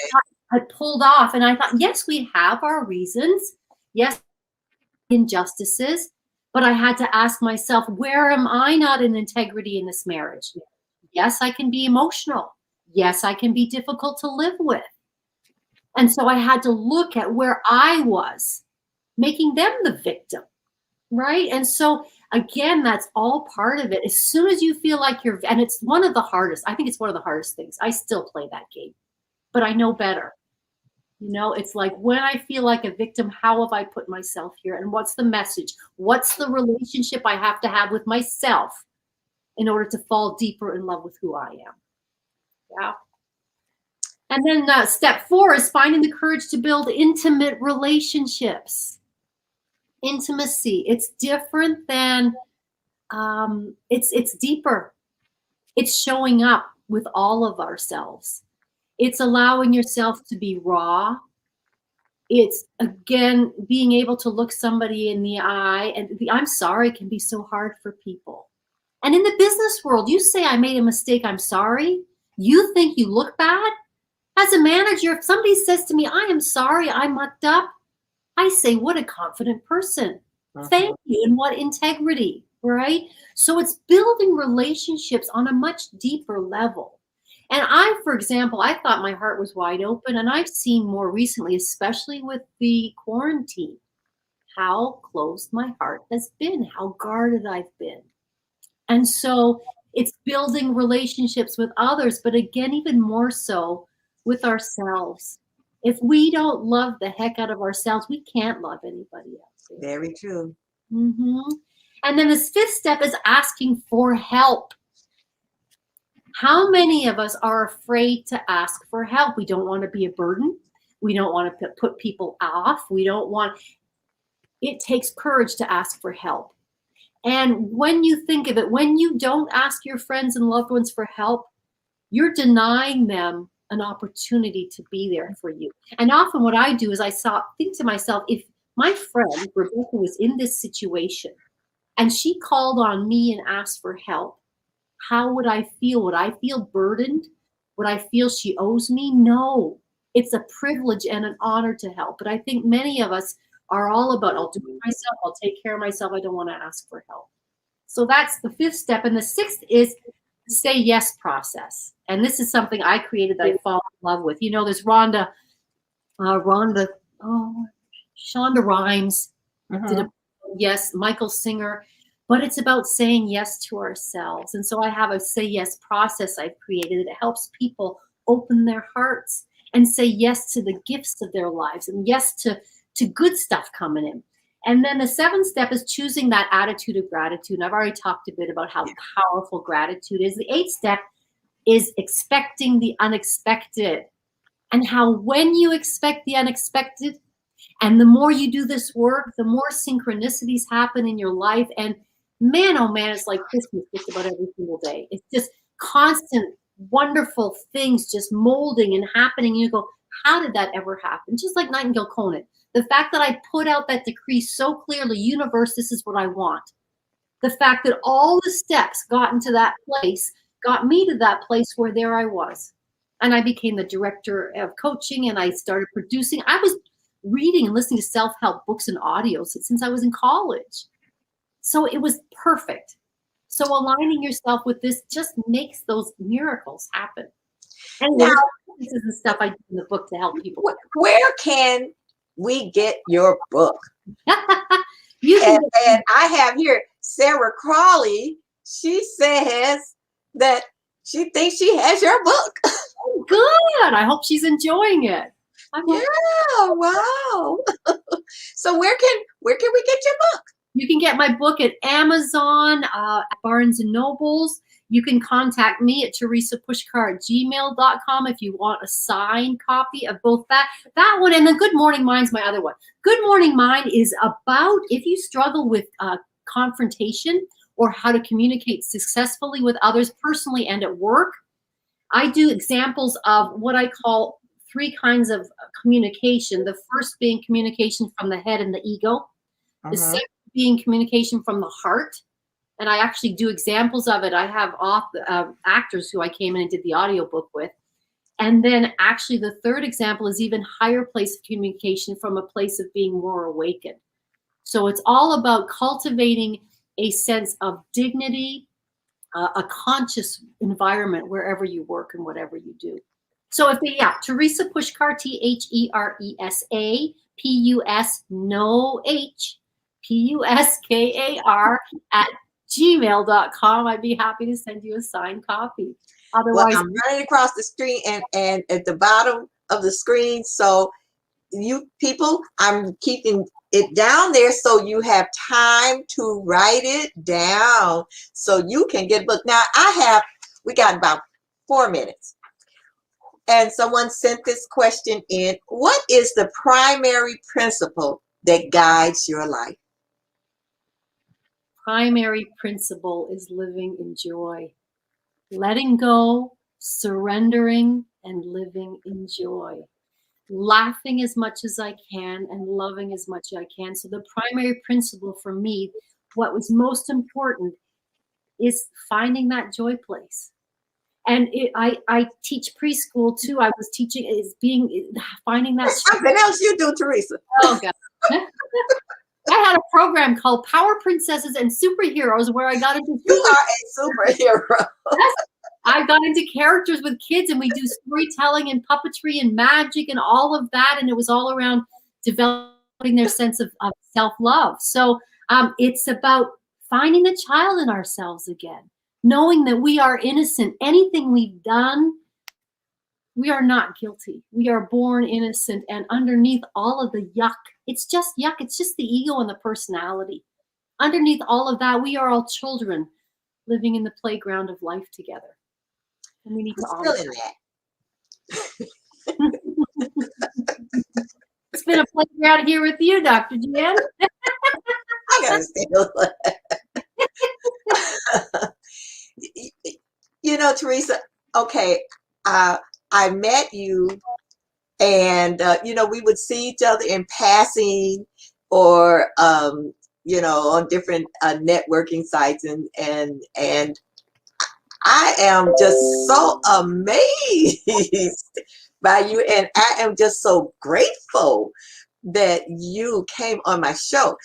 Speaker 2: pulled off and I thought, yes, we have our reasons. Yes, injustices. But I had to ask myself, where am I not in integrity in this marriage? Yes, I can be emotional. Yes, I can be difficult to live with. And so I had to look at where I was, making them the victim, right? And so again, that's all part of it. As soon as you feel like you're, and it's one of the hardest, I think it's one of the hardest things. I still play that game, but I know better. You know, it's like when I feel like a victim, how have I put myself here? And what's the message? What's the relationship I have to have with myself in order to fall deeper in love with who I am? Yeah. And then step 4 is finding the courage to build intimate relationships. Intimacy. It's different than, it's deeper. It's showing up with all of ourselves. It's allowing yourself to be raw. It's, again, being able to look somebody in the eye, and the I'm sorry can be so hard for people. And in the business world, you say, I made a mistake, I'm sorry. You think you look bad? As a manager, if somebody says to me, I am sorry, I mucked up, I say, what a confident person. Thank you. And what integrity, right? So it's building relationships on a much deeper level. And I, for example, I thought my heart was wide open, and I've seen more recently, especially with the quarantine, how closed my heart has been, how guarded I've been. And so it's building relationships with others, but again, even more so with ourselves. If we don't love the heck out of ourselves, we can't love anybody else.
Speaker 1: Very true.
Speaker 2: Mm-hmm. And then this 5th step is asking for help. How many of us are afraid to ask for help? We don't want to be a burden. We don't want to put people off. We don't want, it takes courage to ask for help. And when you think of it, when you don't ask your friends and loved ones for help, you're denying them an opportunity to be there for you. And often what I do is I think to myself, if my friend Rebecca was in this situation and she called on me and asked for help, how would I feel? Would I feel burdened? Would I feel she owes me? No, it's a privilege and an honor to help. But I think many of us are all about, I'll do it myself. I'll take care of myself. I don't want to ask for help. So that's the 5th step. And the 6th is the say yes process. And this is something I created that I fall in love with. You know, there's Rhonda, Shonda Rhimes did
Speaker 1: Mhm.
Speaker 2: a yes, Michael Singer, but it's about saying yes to ourselves. And so I have a say yes process I've created that helps people open their hearts and say yes to the gifts of their lives and yes to good stuff coming in. And then the seventh step is choosing that attitude of gratitude. And I've already talked a bit about how powerful gratitude is. The eighth step is expecting the unexpected, and how when you expect the unexpected, and the more you do this work, the more synchronicities happen in your life. And man, oh man, it's like Christmas just about every single day. It's just constant, wonderful things just molding and happening. And you go, how did that ever happen? Just like Nightingale Conant. The fact that I put out that decree so clearly, universe, this is what I want. The fact that all the steps got into that place got me to that place where there I was. And I became the director of coaching and I started producing. I was reading and listening to self-help books and audios since I was in college. So it was perfect. So aligning yourself with this just makes those miracles happen. And
Speaker 1: Now,
Speaker 2: this is the stuff I do in the book to help people.
Speaker 1: where can we get your book?
Speaker 2: You can
Speaker 1: And I have here Sarah Crawley. She says that she thinks she has your book.
Speaker 2: good. I hope she's enjoying it.
Speaker 1: Yeah, wow. So where can we get your book?
Speaker 2: You can get my book at Amazon, at Barnes and Nobles. You can contact me at teresapushkar@gmail.com if you want a signed copy of both that one, and then Good Morning Mind's my other one. Good Morning Mind is about if you struggle with confrontation or how to communicate successfully with others personally and at work. I do examples of what I call 3 kinds of communication. The first being communication from the head and the ego. The second being communication from the heart. And I actually do examples of it. I have actors who I came in and did the audiobook with. And then actually the third example is even higher place of communication from a place of being more awakened. So it's all about cultivating a sense of dignity, a conscious environment wherever you work and whatever you do. So Teresa Pushkar, THERESA, PUS, no H, PUSKAR @gmail.com. I'd be happy to send you a signed copy. Otherwise,
Speaker 1: Well, I'm running across the screen and at the bottom of the screen. So you people, I'm keeping it down there so you have time to write it down so you can get a book. Now we got about 4 minutes. And someone sent this question in. What is the primary principle that guides your life?
Speaker 2: Primary principle is living in joy, letting go, surrendering, and living in joy. Laughing as much as I can and loving as much as I can. So the primary principle for me, what was most important, is finding that joy place. And I teach preschool too. I was teaching finding that.
Speaker 1: Something else you do, Teresa.
Speaker 2: Oh God. I had a program called Power Princesses and Superheroes where I got into.
Speaker 1: You are a superhero.
Speaker 2: Yes. I got into characters with kids and we do storytelling and puppetry and magic and all of that. And it was all around developing their sense of self-love. So it's about finding the child in ourselves again, knowing that we are innocent. Anything we've done, we are not guilty. We are born innocent. And underneath all of the yuck, it's just yuck. It's just the ego and the personality. Underneath all of that, we are all children living in the playground of life together. And we need to honor
Speaker 1: that.
Speaker 2: It's been a pleasure out here with you, Dr. Jan.
Speaker 1: I gotta still. Teresa, okay, I met you and, we would see each other in passing or, on different networking sites and I am just so amazed by you, and I am just so grateful that you came on my show.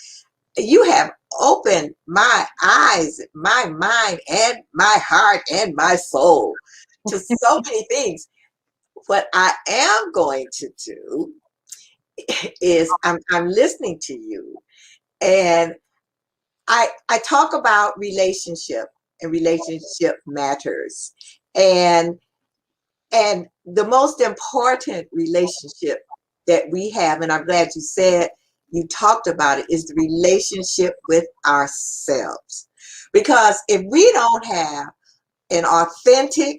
Speaker 1: You have opened my eyes, my mind, and my heart, and my soul to so many things. What I am going to do is I'm listening to you, and I talk about relationship and relationship matters, and the most important relationship that we have, and I'm glad you talked about it, is the relationship with ourselves. Because if we don't have an authentic,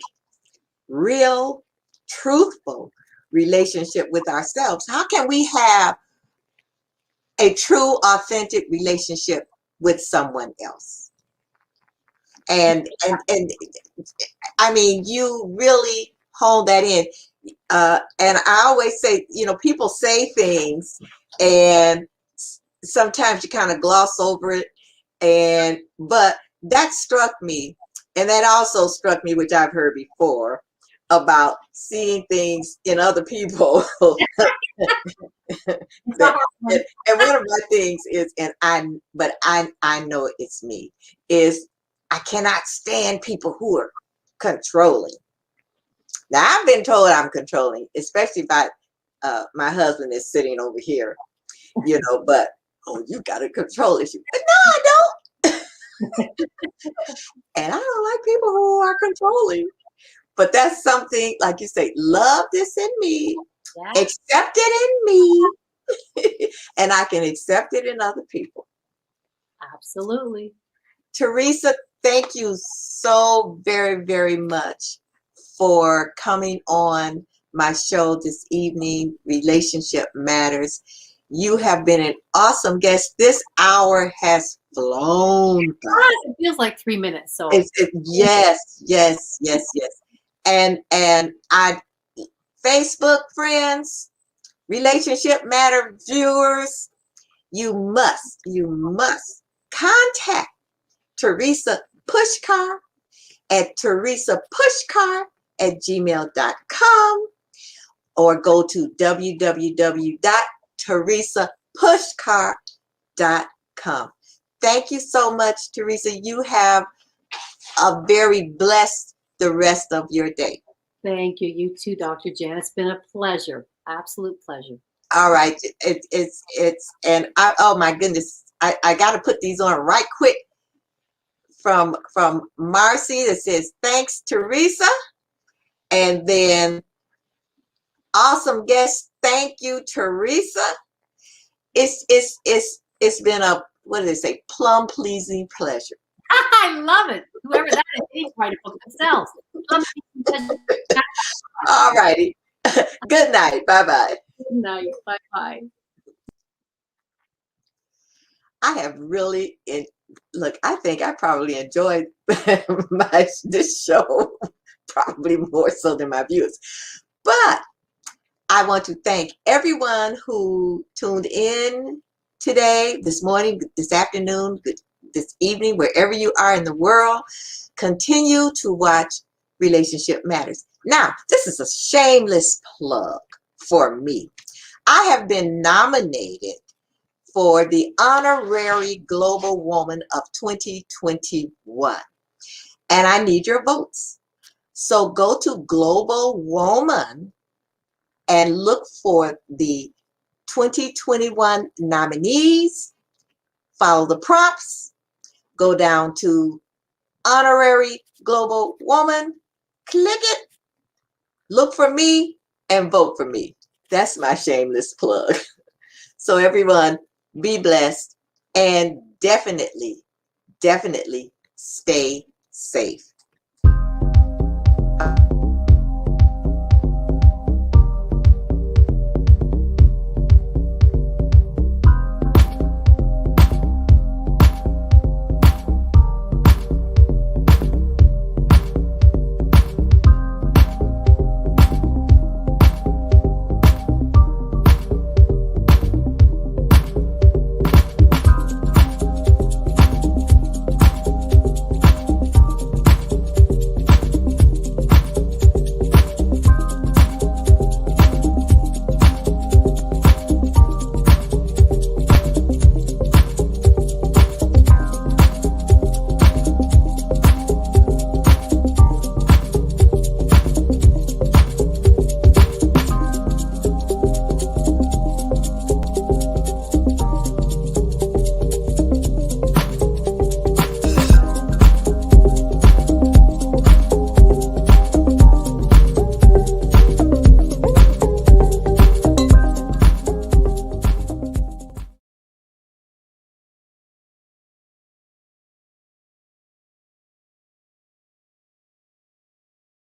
Speaker 1: real, truthful relationship with ourselves, how can we have a true, authentic relationship with someone else? And I mean, you really hold that in. And I always say, people say things and sometimes you kind of gloss over it. But that struck me. And that also struck me, which I've heard before, about seeing things in other people. And one of my things is, I know it's me, is I cannot stand people who are controlling. Now, I've been told I'm controlling, especially by my husband is sitting over here, but, oh, you got a control issue. But no, I don't. And I don't like people who are controlling. But that's something, like you say, love this in me, accept it in me, and I can accept it in other people.
Speaker 2: Absolutely.
Speaker 1: Teresa, thank you so very, very much for coming on my show this evening, Relationship Matters. You have been an awesome guest. This hour has flown by.
Speaker 2: It feels like 3 minutes. So
Speaker 1: yes. And I, Facebook friends, Relationship Matter viewers, you must contact Teresa Pushkar at teresapushkar@gmail.com, or go to www.teresapushkar.com. Thank you so much, Teresa. You have a very blessed the rest of your day.
Speaker 2: Thank you. You too, Dr. Jan. It's been a pleasure. Absolute pleasure.
Speaker 1: All right. And oh my goodness, I got to put these on right quick. From Marcy that says, thanks, Teresa. And then, awesome guest, thank you, Teresa. It's been a, what do they say, plum pleasing pleasure.
Speaker 2: I love it. Whoever that is, they need to write a book themselves.
Speaker 1: All righty. Good night. Bye-bye.
Speaker 2: Good night. Bye-bye.
Speaker 1: I have really, look, I think I probably enjoyed this show probably more so than my viewers. But I want to thank everyone who tuned in today, this morning, this afternoon, this evening, wherever you are in the world. Continue to watch Relationship Matters. Now, this is a shameless plug for me. I have been nominated for the Honorary Global Woman of 2021. And I need your votes. So go to Global Woman and look for the 2021 nominees. Follow the prompts. Go down to Honorary Global Woman. Click it. Look for me and vote for me. That's my shameless plug. So everyone, be blessed and definitely stay safe.